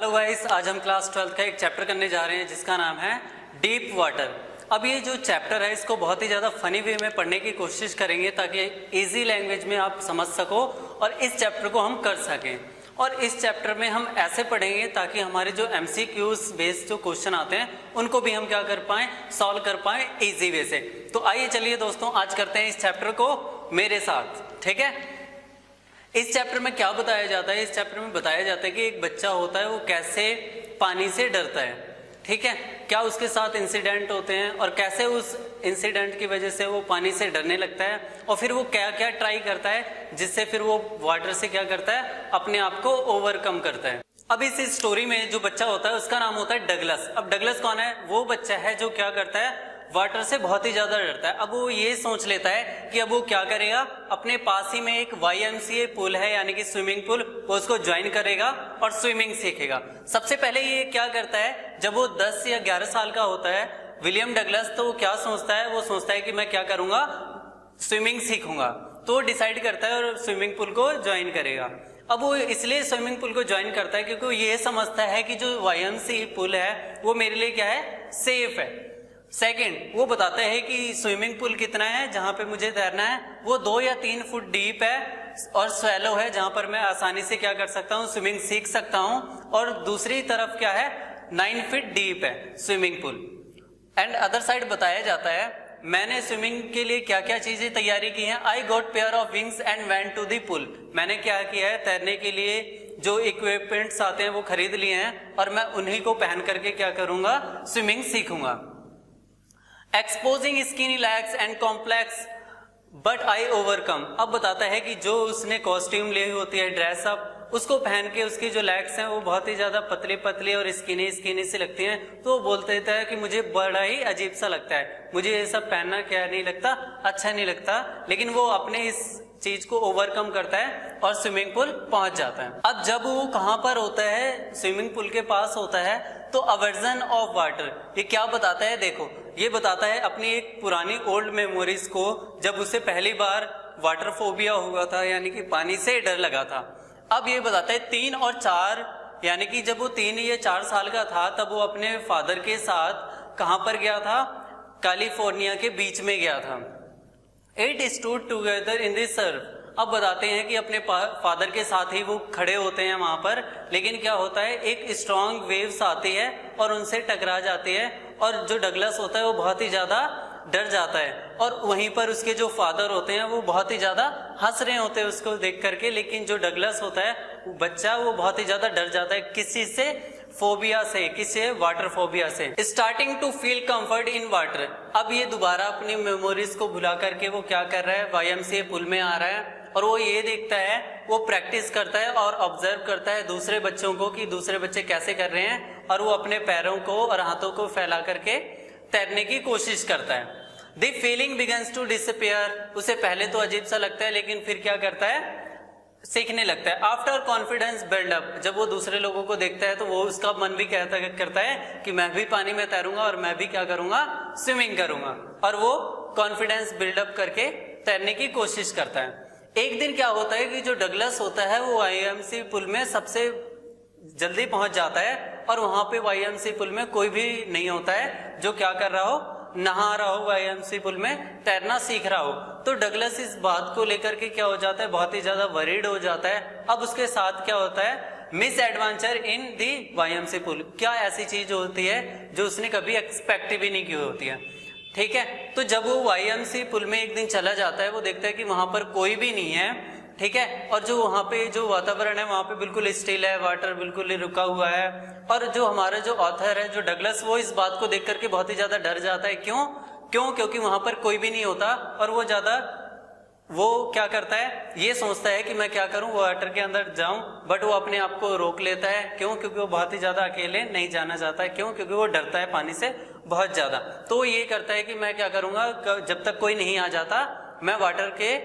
Hello guys, आज हम class 12 का एक चैप्टर करने जा रहे हैं जिसका नाम है डीप वाटर। अब ये जो चैप्टर है इसको बहुत ही ज़्यादा फनी वे में पढ़ने की कोशिश करेंगे ताकि इजी लैंग्वेज में आप समझ सको और इस चैप्टर को हम कर सकें। और इस चैप्टर में हम ऐसे पढ़ेंगे ताकि हमारे जो MCQs बेस्ड जो क्वेश्चन आते हैं उनको भी हम क्या कर पाएँ, सॉल्व कर पाएँ ईजी वे से। तो आइए चलिए दोस्तों, आज करते हैं इस चैप्टर को मेरे साथ, ठीक है। इस चैप्टर में क्या बताया जाता है? इस चैप्टर में बताया जाता है कि एक बच्चा होता है वो कैसे पानी से डरता है, ठीक है, क्या उसके साथ इंसिडेंट होते हैं और कैसे उस इंसिडेंट की वजह से वो पानी से डरने लगता है और फिर वो क्या क्या ट्राई करता है जिससे फिर वो वाटर से क्या करता है, अपने आप को ओवरकम करता है। अब इस स्टोरी में जो बच्चा होता है उसका नाम होता है डगलस। अब डगलस कौन है? वो बच्चा है जो क्या करता है, वाटर से बहुत ही ज्यादा डरता है। अब वो ये सोच लेता है कि अब वो क्या करेगा, अपने पास ही में एक YMCA पूल है यानी कि स्विमिंग पूल, वो उसको ज्वाइन करेगा और स्विमिंग सीखेगा। सबसे पहले ये क्या करता है, जब वो 10 या 11 साल का होता है विलियम डगलस, तो वो क्या सोचता है, वो सोचता है कि मैं क्या करूंगा, स्विमिंग सीखूंगा। तो वो डिसाइड करता है और स्विमिंग पूल को ज्वाइन करेगा। अब वो इसलिए स्विमिंग पूल को ज्वाइन करता है क्योंकि वो ये समझता है कि जो YMCA पूल है वो मेरे लिए क्या है, सेफ है। सेकंड, वो बताता है कि स्विमिंग पूल कितना है जहां पे मुझे तैरना है, वो 2 या 3 फुट डीप है और स्वैलो है जहां पर मैं आसानी से क्या कर सकता हूं, स्विमिंग सीख सकता हूं। और दूसरी तरफ क्या है, 9 फीट डीप है swimming pool. And other side बताया जाता है मैंने स्विमिंग के लिए क्या क्या चीजें तैयारी की हैं। I got pair of wings and went to the pool. मैंने क्या किया है, तैरने के लिए जो इक्विपमेंट्स आते हैं वो खरीद लिए हैं और मैं उन्हीं को पहन करके क्या करूंगा, स्विमिंग सीखूंगा। Exposing skinny legs and complex but I overcome. अब बताता है कि जो उसने कॉस्ट्यूम ली होती है, ड्रेसअप, उसको पहन के उसकी जो लेग्स हैं वो बहुत ही ज्यादा पतली पतली और स्किनी स्किनी से लगती हैं, तो वो बोलते रहता है कि मुझे बड़ा ही अजीब सा लगता है, मुझे ये सब पहनना क्या नहीं लगता, अच्छा नहीं लगता। लेकिन वो अपने इस चीज को ओवरकम करता है और स्विमिंग पूल पहुंच जाता है। अब जब वो कहां पर होता है, स्विमिंग पूल के पास होता है, तो अवर्जन ऑफ वाटर ये क्या बताता है, देखो ये बताता है अपनी एक पुरानी ओल्ड मेमोरीज को, जब उसे पहली बार वाटर फोबिया हुआ था यानी कि पानी से डर लगा था। अब ये बताता है 3 और 4 यानी कि जब वो 3 या 4 साल का था तब वो अपने फादर के साथ कहां पर गया था, कैलिफोर्निया के बीच में गया था। It stood together in the surf। अब बताते हैं कि अपने फादर के साथ ही वो खड़े होते हैं वहां पर, लेकिन क्या होता है, एक स्ट्रॉन्ग वेव्स आती है और उनसे टकरा जाती है और जो डगलस होता है वो बहुत ही ज्यादा डर जाता है। और वहीं पर उसके जो फादर होते हैं वो बहुत ही ज्यादा हंस रहे होते हैं उसको देख करके, लेकिन जो डगलस होता है बच्चा वो बहुत ही ज्यादा डर जाता है। किस चीज से, फोबिया से, किससे, वाटर फोबिया से। Starting to feel comfort in water. अब ये दोबारा अपनी मेमोरीज को भुला करके वो क्या कर रहा है, YMCA पूल में आ रहा है और वो ये देखता है, वो प्रैक्टिस करता है और ऑब्जर्व करता है दूसरे बच्चों को कि दूसरे बच्चे कैसे कर रहे हैं, और वो अपने पैरों को और हाथों को फैला करके तैरने की कोशिश करता है। The feeling begins to disappear. उसे पहले तो अजीब सा लगता है लेकिन फिर क्या करता है, सीखने लगता है। आफ्टर कॉन्फिडेंस बिल्डअप, जब वो दूसरे लोगों को देखता है तो वो उसका मन भी करता है कि मैं भी पानी में तैरूंगा और मैं भी क्या करूंगा, स्विमिंग करूंगा, और वो कॉन्फिडेंस बिल्डअप करके तैरने की कोशिश करता है। एक दिन क्या होता है कि जो डगलस होता है वो YMCA पुल में सबसे जल्दी पहुंच जाता है और वहां पे YMCA पुल में कोई भी नहीं होता है जो क्या कर रहा हो, नहा रहा हो, YMCA पुल में तैरना सीख रहा हो। तो डगलस इस बात को लेकर के क्या हो जाता है, बहुत ही ज्यादा वरीड हो जाता है। अब उसके साथ क्या होता है, miss adventure in the YMCA पुल। क्या ऐसी चीज होती है जो उसने कभी एक्सपेक्ट भी नहीं की होती है, ठीक है। तो जब वो YMCA पुल में एक दिन चला जाता है, वो देखता है कि वहां पर कोई भी नहीं है, ठीक है, और जो वहां पे जो वातावरण है वहां पे बिल्कुल स्टिल है, वाटर बिल्कुल रुका हुआ है। और जो हमारा जो ऑथर है, जो डगलस, वो इस बात को देख करके बहुत ही ज्यादा डर जाता है। क्यों? क्योंकि वहां पर कोई भी नहीं होता और वो क्या करता है, ये सोचता है कि मैं क्या करूं, वो वाटर के अंदर जाऊं, बट वो अपने आप को रोक लेता है। क्यों? क्योंकि वो बहुत ही ज्यादा अकेले नहीं जाना चाहता है। क्यों? क्योंकि वो डरता है पानी से बहुत ज्यादा। तो ये करता है कि मैं क्या करूंगा, जब तक कोई नहीं आ जाता मैं वाटर के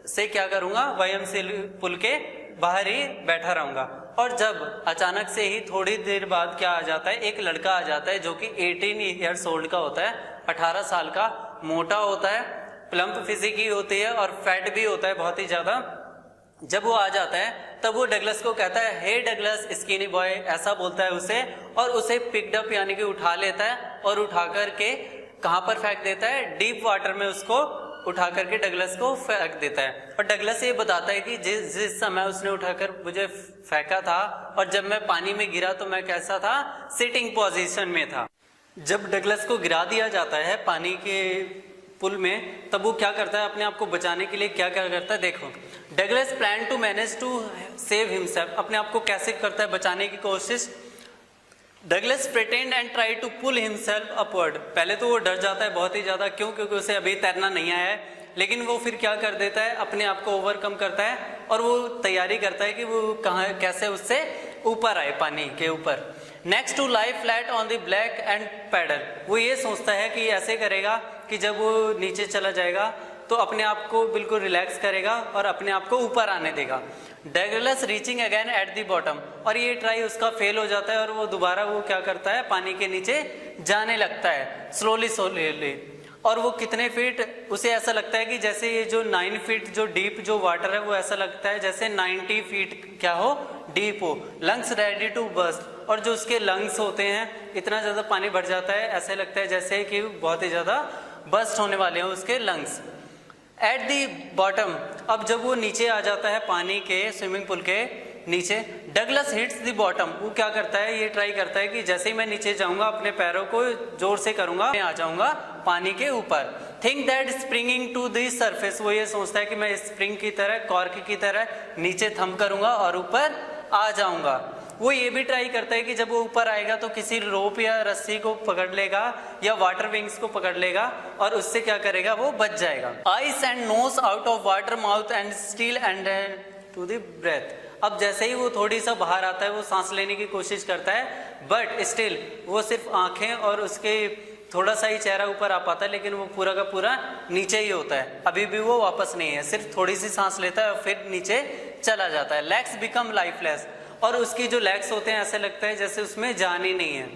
से क्या करूंगा, YMCA पुल के बाहर ही बैठा रहूंगा। और जब अचानक से ही थोड़ी देर बाद क्या आ जाता है, एक लड़का आ जाता है जो कि 18 ईयर्स ओल्ड का होता है, 18 साल का, मोटा होता है, प्लम्प फिजिक ही होती है और फैट भी होता है बहुत ही ज्यादा। जब वो आ जाता है तब वो डगलस को कहता है, हे डगलस स्किनी बॉय, ऐसा बोलता है उसे, और उसे पिकड अप यानी कि उठा लेता है और उठा करके कहाँ पर फेंक देता है, डीप वाटर में उसको उठा करके डगलस को फेंक देता है। और डगलस ये बताता है कि जिस समय उसने उठाकर मुझे फेंका था और जब मैं पानी में गिरा तो मैं कैसा था, सिटिंग पोजीशन में था। जब डगलस को गिरा दिया जाता है पानी के पुल में, तब वो क्या करता है अपने आप को बचाने के लिए, क्या क्या करता है देखो। Douglas plan to manage to save himself, अपने आप को कैसे करता है बचाने की कोशिश। Douglas pretend and try to pull himself upward, पहले तो वो डर जाता है बहुत ही ज़्यादा, क्यों, क्योंकि उसे अभी तैरना नहीं आया है, लेकिन वो फिर क्या कर देता है, अपने आप को ओवरकम करता है और वो तैयारी करता है कि वो कहाँ कैसे उससे ऊपर आए पानी के ऊपर। Next to lie flat on the black and paddle, वो ये सोचता है कि ऐसे करेगा कि जब वो नीचे चला जाएगा तो अपने आप को बिल्कुल रिलैक्स करेगा और अपने आप को ऊपर आने देगा। Douglas reaching again at the bottom, और ये ट्राई उसका फेल हो जाता है और वो दोबारा वो क्या करता है, पानी के नीचे जाने लगता है स्लोली, और वो कितने फीट, उसे ऐसा लगता है कि जैसे ये जो 9 फीट जो डीप जो वाटर है वो ऐसा लगता है जैसे 90 फीट क्या हो, डीप हो। लंग्स रेडी टू बस्ट, और जो उसके लंग्स होते हैं इतना ज़्यादा पानी भर जाता है, ऐसे लगता है जैसे कि बहुत ही ज़्यादा बस्ट होने वाले हैं उसके लंग्स। एट दी बॉटम, अब जब वो नीचे आ जाता है पानी के स्विमिंग पूल के नीचे, डगलस हिट्स द बॉटम, वो क्या करता है, ये ट्राई करता है कि जैसे ही मैं नीचे जाऊंगा अपने पैरों को जोर से करूंगा, मैं आ जाऊंगा पानी के ऊपर। Think that springing to the surface, वो ये सोचता है कि मैं स्प्रिंग की तरह, कॉर्क की तरह नीचे थम करूंगा और ऊपर आ जाऊंगा। वो ये भी ट्राई करता है कि जब वो ऊपर आएगा तो किसी रोप या रस्सी को पकड़ लेगा या वाटर विंग्स को पकड़ लेगा और उससे क्या करेगा, वो बच जाएगा। Eyes and nose out of water, mouth and steal and to the breath, अब जैसे ही वो थोड़ी सा बाहर आता है वो सांस लेने की कोशिश करता है, बट स्टिल वो सिर्फ आंखें और उसके थोड़ा सा ही चेहरा ऊपर आ पाता है, लेकिन वो पूरा का पूरा नीचे ही होता है, अभी भी वो वापस नहीं है, सिर्फ थोड़ी सी सांस लेता है और फिर नीचे चला जाता है। लेग्स बिकम लाइफलेस, और उसकी जो लेग्स होते हैं ऐसे लगता है जैसे उसमें जान ही नहीं है,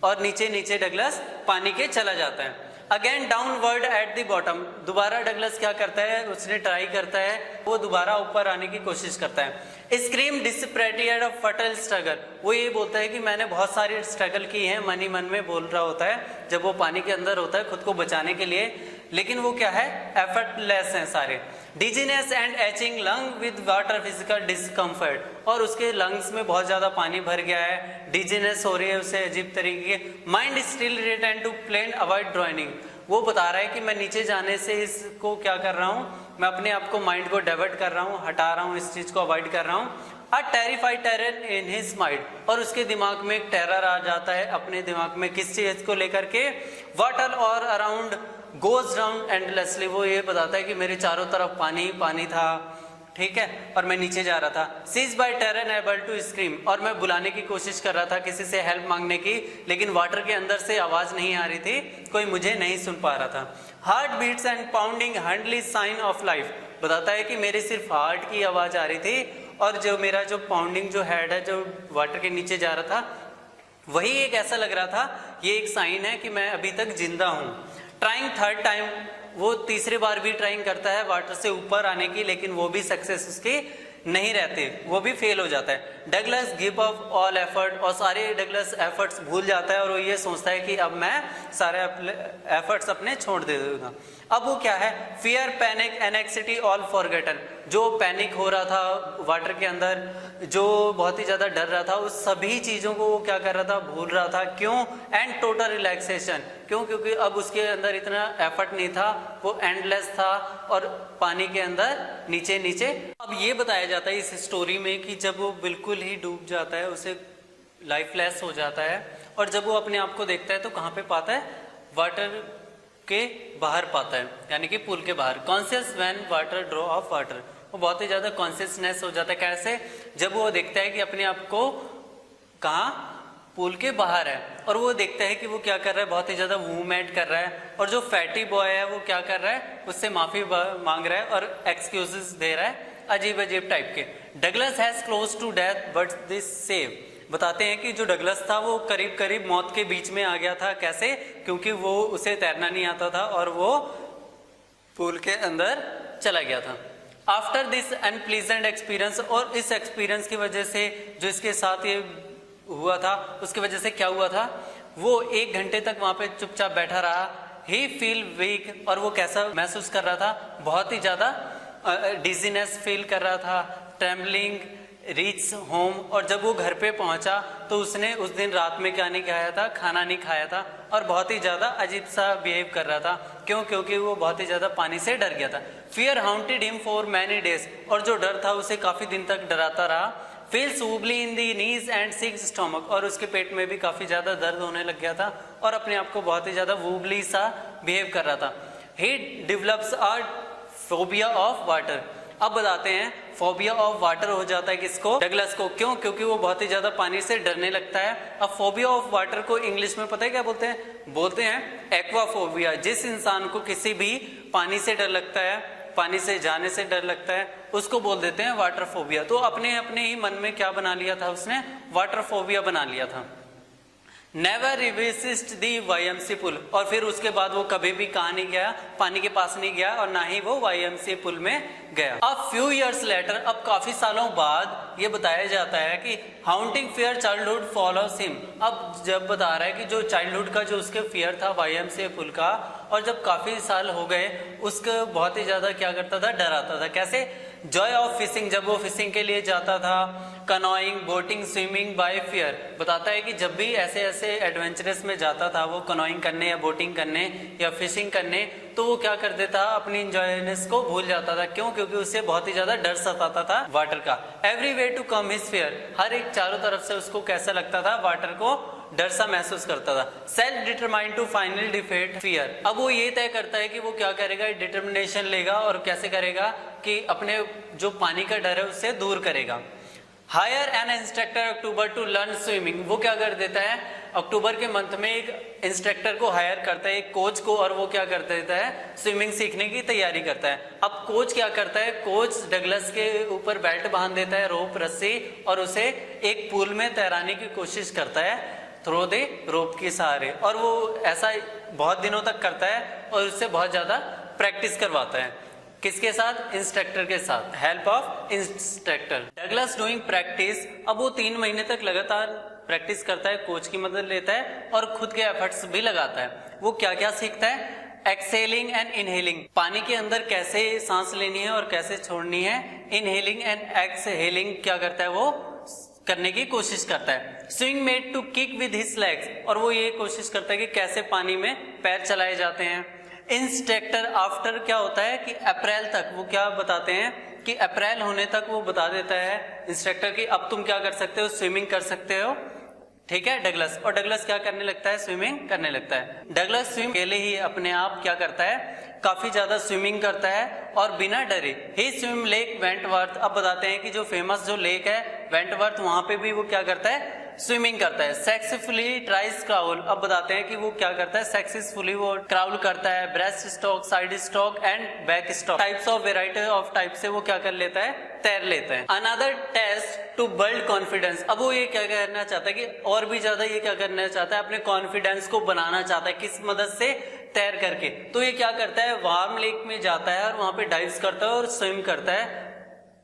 और नीचे नीचे डगलस पानी के चला जाता है। Again downward at the bottom, दोबारा डगलस क्या करता है, उसने ट्राई करता है, वो दोबारा ऊपर आने की कोशिश करता है। स्क्रीम डिस्परेटली एट अ फटल स्ट्रगल, वो ये बोलता है कि मैंने बहुत सारी स्ट्रगल की है, मन ही मन में बोल रहा होता है जब वो पानी के अंदर होता है खुद को बचाने के लिए, लेकिन वो क्या है, एफर्टलेस हैं सारे। Dizziness and etching lung with water, physical discomfort, और उसके लंग्स में बहुत ज़्यादा पानी भर गया है, डिजीनेस हो रही है उसे अजीब तरीके की। Mind still return to plane avoid drowning, वो बता रहा है कि मैं नीचे जाने से इसको क्या कर रहा हूँ, मैं अपने आप को माइंड को डाइवर्ट कर रहा हूँ, हटा रहा हूँ, इस चीज़ को अवॉइड कर रहा हूँ। A terrified terror in his mind, और उसके दिमाग में एक टेरर आ जाता है, अपने दिमाग में किस चीज़ को लेकर के, वाटर और अराउंड गोज डाउन एंडलेसली, वो ये बताता है कि मेरे चारों तरफ पानी ही पानी था, ठीक है, और मैं नीचे जा रहा था। Seize by terror able to scream, और मैं बुलाने की कोशिश कर रहा था किसी से हेल्प मांगने की, लेकिन वाटर के अंदर से आवाज़ नहीं आ रही थी, कोई मुझे नहीं सुन पा रहा था। Heart beats and pounding handily sign of life, बताता है कि मेरे सिर्फ हार्ट की आवाज़ आ रही थी, और जो मेरा जो पाउंडिंग जो हेड है जो वाटर के नीचे जा रहा था, वही एक ऐसा लग रहा था, ये एक साइन है कि मैं अभी तक जिंदा हूँ। ट्राइंग थर्ड टाइम, वो तीसरी बार भी ट्राइंग करता है वाटर से ऊपर आने की, लेकिन वो भी सक्सेस उसकी नहीं रहती, वो भी फेल हो जाता है। Douglas give up all effort, और सारे डगलस एफर्ट्स भूल जाता है और वो ये सोचता है कि अब मैं सारे एफर्ट्स अपने छोड़ दे दूंगा। अब वो क्या है, fear panic anxiety all forgotten, जो पैनिक हो रहा था वाटर के अंदर, जो बहुत ही ज़्यादा डर रहा था, उस सभी चीज़ों को वो क्या कर रहा था, भूल रहा था। क्यों? एंड टोटल रिलैक्सेशन, क्यों? क्योंकि अब उसके अंदर इतना एफर्ट नहीं था, वो एंडलेस था और पानी के अंदर नीचे नीचे। अब ये बताया जाता है इस स्टोरी में कि जब वो बिल्कुल ही डूब जाता है, उसे लाइफलेस हो जाता है, और जब वो अपने आप को देखता है तो कहाँ पे पाता है, वाटर के बाहर पाता है, यानी कि पूल के बाहर। Conscious when water draw of water, वो बहुत ही ज़्यादा कॉन्शियसनेस हो जाता है। कैसे? जब वो देखता है कि अपने आप को कहाँ, पूल के बाहर है, और वो देखता है कि वो क्या कर रहा है, बहुत ही ज़्यादा मूवमेंट कर रहा है, और जो फैटी बॉय है वो क्या कर रहा है, उससे माफ़ी मांग रहा है और एक्सक्यूजेस दे रहा है अजीब अजीब टाइप के। Douglas has close to death but this save, बताते हैं कि जो डगलस था वो करीब करीब मौत के बीच में आ गया था। कैसे? क्योंकि वो उसे तैरना नहीं आता था और वो पूल के अंदर चला गया था। आफ्टर दिस अनप्लीजेंट एक्सपीरियंस, और इस एक्सपीरियंस की वजह से जो इसके साथ ये हुआ था उसकी वजह से क्या हुआ था, वो 1 घंटे तक वहां पे चुपचाप बैठा रहा। ही फील वीक, और वो कैसा महसूस कर रहा था, बहुत ही ज्यादा डिजीनेस फील कर रहा था। ट्रेम्बलिंग रीच होम, और जब वो घर पे पहुंचा तो उसने उस दिन रात में क्या नहीं खाया था, खाना नहीं खाया था, और बहुत ही ज्यादा अजीब सा बिहेव कर रहा था। क्यों? क्योंकि वो बहुत ही ज्यादा पानी से डर गया था। Fear haunted him for many days, और जो डर था उसे काफी दिन तक डराता रहा। Feels wobbly in the knees and sick stomach, और उसके पेट में भी काफी ज्यादा दर्द होने लग गया था और अपने आप को बहुत ही ज्यादा वूबली सा बिहेव कर रहा था। He develops a phobia of water, अब बताते हैं फोबिया ऑफ वाटर हो जाता है किसको, डगलस को। क्यों? क्योंकि वो बहुत ही ज्यादा पानी से डरने लगता है। अब फोबिया ऑफ वाटर को इंग्लिश में पता है क्या बोलते हैं? बोलते हैं एक्वाफोबिया। जिस इंसान को किसी भी पानी से डर लगता है, पानी से जाने से डर लगता है, उसको बोल देते हैं वाटर फोबिया। तो अपने अपने ही मन में क्या बना लिया था उसने, वाटर फोबिया बना लिया था। नेवर रिविसिट दी YMCA पुल, और फिर उसके बाद वो कभी भी कहाँ नहीं गया, पानी के पास नहीं गया, और ना ही वो YMCA पुल में गया। अब फ्यू इयर्स लेटर, अब काफी सालों बाद ये बताया जाता है कि हाउंटिंग फियर चाइल्डहुड फॉलोस हिम। अब जब बता रहा है कि जो चाइल्डहुड का जो उसके फियर था YMCA पुल का, और जब काफी साल हो गए उसको बहुत ही ज्यादा क्या करता था, डराता था। कैसे? जॉय ऑफ फिशिंग, जब वो फिशिंग के लिए जाता था। Canoeing, boating, swimming by fear, बताता है कि जब भी ऐसे ऐसे एडवेंचरस में जाता था वो कनोइंग करने या बोटिंग करने या फिशिंग करने, तो वो क्या कर देता, अपनी इंजॉयनेस को भूल जाता था। क्यों? क्योंकि उससे बहुत ही ज्यादा डर सताता था वाटर का। Every way to come his fear, हर एक चारों तरफ से उसको कैसा लगता था, वाटर को डर सा महसूस करता था। Self determined to finally defeat fear, अब वो ये तय करता है कि वो क्या करेगा, डिटर्मिनेशन लेगा, और कैसे करेगा कि अपने जो पानी का डर है उससे दूर करेगा। Hire an instructor October to learn swimming, वो क्या कर देता है, अक्टूबर के मंथ में एक इंस्ट्रक्टर को हायर करता है, एक कोच को, और वो क्या कर देता है, स्विमिंग सीखने की तैयारी करता है। अब कोच क्या करता है, कोच डगलस के ऊपर बेल्ट बांध देता है, रोप रस्सी, और उसे एक पूल में तैराने की कोशिश करता है थ्रो दे रोप के सहारे, और वो ऐसा बहुत दिनों तक करता है और उससे बहुत ज्यादा प्रैक्टिस करवाता है। किसके साथ? इंस्ट्रक्टर के साथ, help of instructor. Douglas doing practice, अब वो 3 महीने तक लगातार प्रैक्टिस करता है, कोच की मदद लेता है और खुद के एफर्ट्स भी लगाता है। वो क्या क्या सीखता है? एक्सेलिंग एंड इनहेलिंग, पानी के अंदर कैसे सांस लेनी है और कैसे छोड़नी है। इनहेलिंग एंड एक्सहेलिंग क्या करता है, वो करने की कोशिश करता है। Swing made to kick with his legs, और वो ये कोशिश करता है कि कैसे पानी में पैर चलाए जाते हैं। इंस्ट्रक्टर आफ्टर क्या होता है कि अप्रैल तक, वो क्या बताते हैं कि अप्रैल होने तक वो बता देता है इंस्ट्रक्टर कि अब तुम क्या कर सकते हो, स्विमिंग कर सकते हो। ठीक है डगलस, और डगलस क्या करने लगता है, स्विमिंग करने लगता है। डगलस स्विम के लिए ही अपने आप क्या करता है, काफी ज्यादा स्विमिंग करता है और बिना डरे। ही स्विम लेक वेंटवर्थ, अब बताते हैं कि जो फेमस जो लेक है वेंटवर्थ, वहां पे भी वो क्या करता है, स्विमिंग करता है। सक्सेसफुली ट्राइज क्राउल, अब बताते हैं कि वो क्या करता है, सक्सेसफुली वो क्राउल करता है। Breast stroke, side stroke and back stroke, types of variety of type से वो क्या कर लेता है, तैर लेता है। Another test to build confidence, अब वो ये क्या करना चाहता है कि और भी ज्यादा ये क्या करना चाहता है, अपने कॉन्फिडेंस को बनाना चाहता है। किस मदद से? तैर करके। तो ये क्या करता है, वार्म लेक में जाता है और वहां पे डाइव्स करता है और स्विम करता है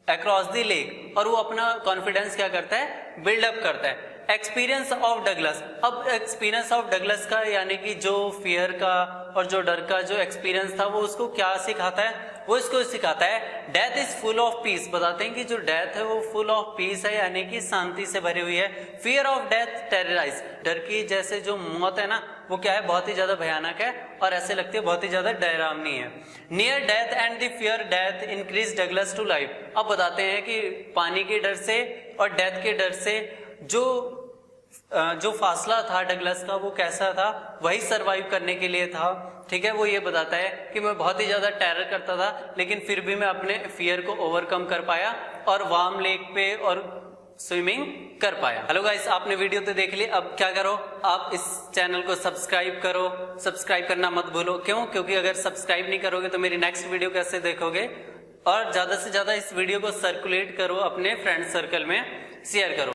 अक्रॉस द लेक, और वो अपना कॉन्फिडेंस क्या करता है, बिल्डअप करता है। एक्सपीरियंस ऑफ डगलस, अब एक्सपीरियंस ऑफ डगलस का यानी कि जो फियर का और जो डर का जो एक्सपीरियंस था वो उसको क्या सिखाता है, वो इसको सिखाता है death is full of peace. बताते हैं कि जो डेथ है वो फुल ऑफ पीस है, यानी कि शांति से भरी हुई है। फियर ऑफ डेथ टेरराइज, डर की जैसे जो मौत है ना वो क्या है, बहुत ही ज्यादा भयानक है और ऐसे लगती है बहुत ही ज्यादा डरावनी है। Near death and the fear death increase Douglas to life, अब बताते हैं कि पानी के डर से और डेथ के डर से जो फासला था डगलस का वो कैसा था, वही सरवाइव करने के लिए था। ठीक है, वो ये बताता है कि मैं बहुत ही ज्यादा टेरर करता था लेकिन फिर भी मैं अपने फियर को ओवरकम कर पाया और वार्म लेक पे और स्विमिंग कर पाया। हेलो गाइस, आपने वीडियो तो देख ली, अब क्या करो, आप इस चैनल को सब्सक्राइब करो। सब्सक्राइब करना मत भूलो, क्यों? क्योंकि अगर सब्सक्राइब नहीं करोगे तो मेरी नेक्स्ट वीडियो कैसे देखोगे। और ज्यादा से ज्यादा इस वीडियो को सर्कुलेट करो, अपने फ्रेंड सर्कल में शेयर करो।